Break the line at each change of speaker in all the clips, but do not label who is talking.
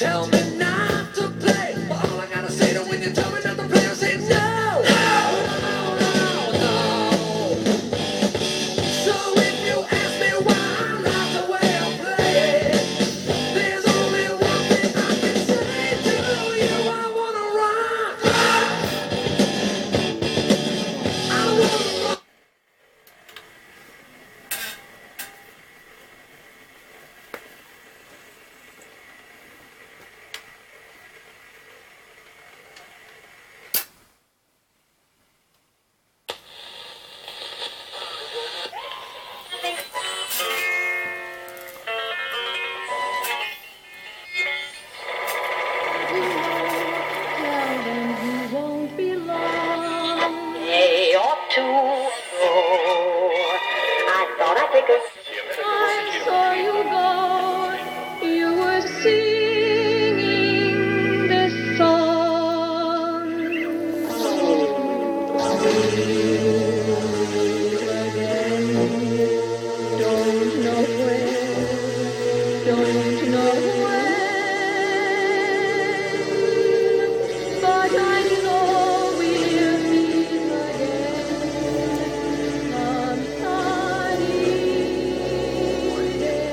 tell me not to play. But all I gotta say to when you tell me not to play, I say no. No, no, no. So if you ask me why I like the way I play, there's only one thing I can say to you. I wanna rock. I wanna rock.
Tell them he won't be long.
They ought to know. I thought I'd take a
I saw you go. You were singing this song. Don't know where, don't know when, but I know we'll meet again some sunny day.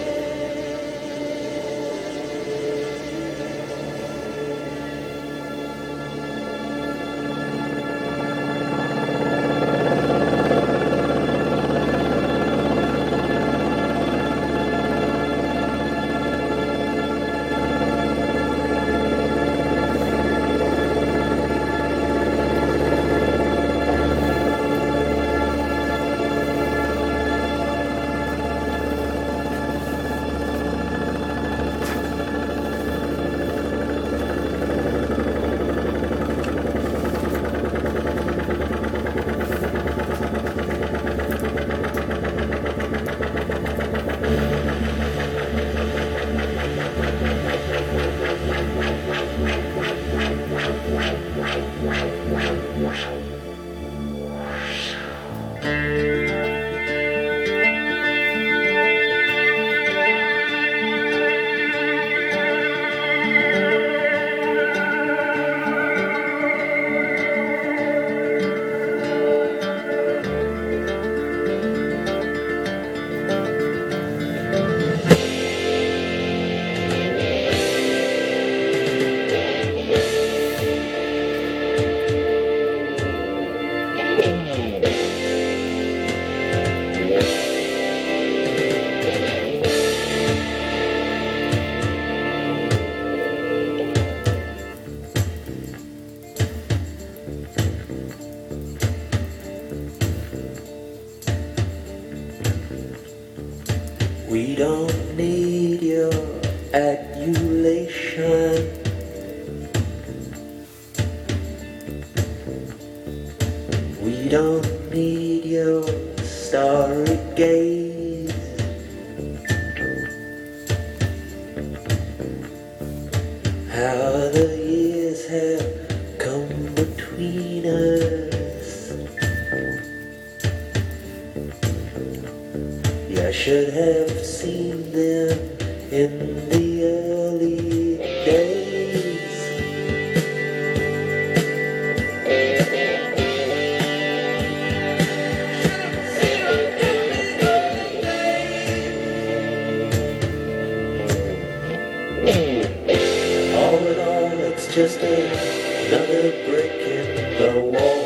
We don't need your adulation. We don't need your starry gaze. How the years have come between us. You should have seen them in the early days. All in all, it's just another brick in the wall.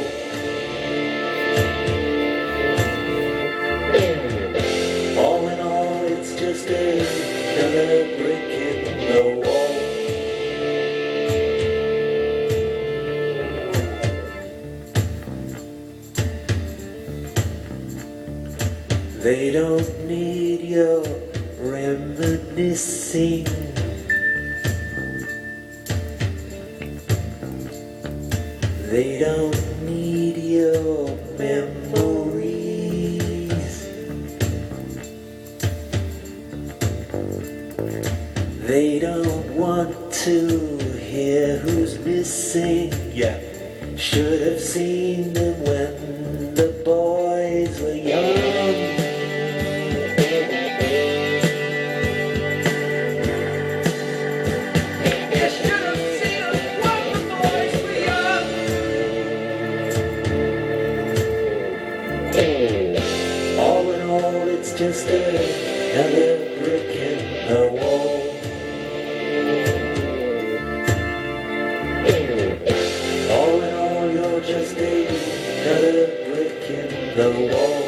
All in all, it's just another brick in the wall. They don't need your reminiscing. They don't need your memories. They don't want to hear who's missing. Yeah, should have seen them when the boys were young. the wall.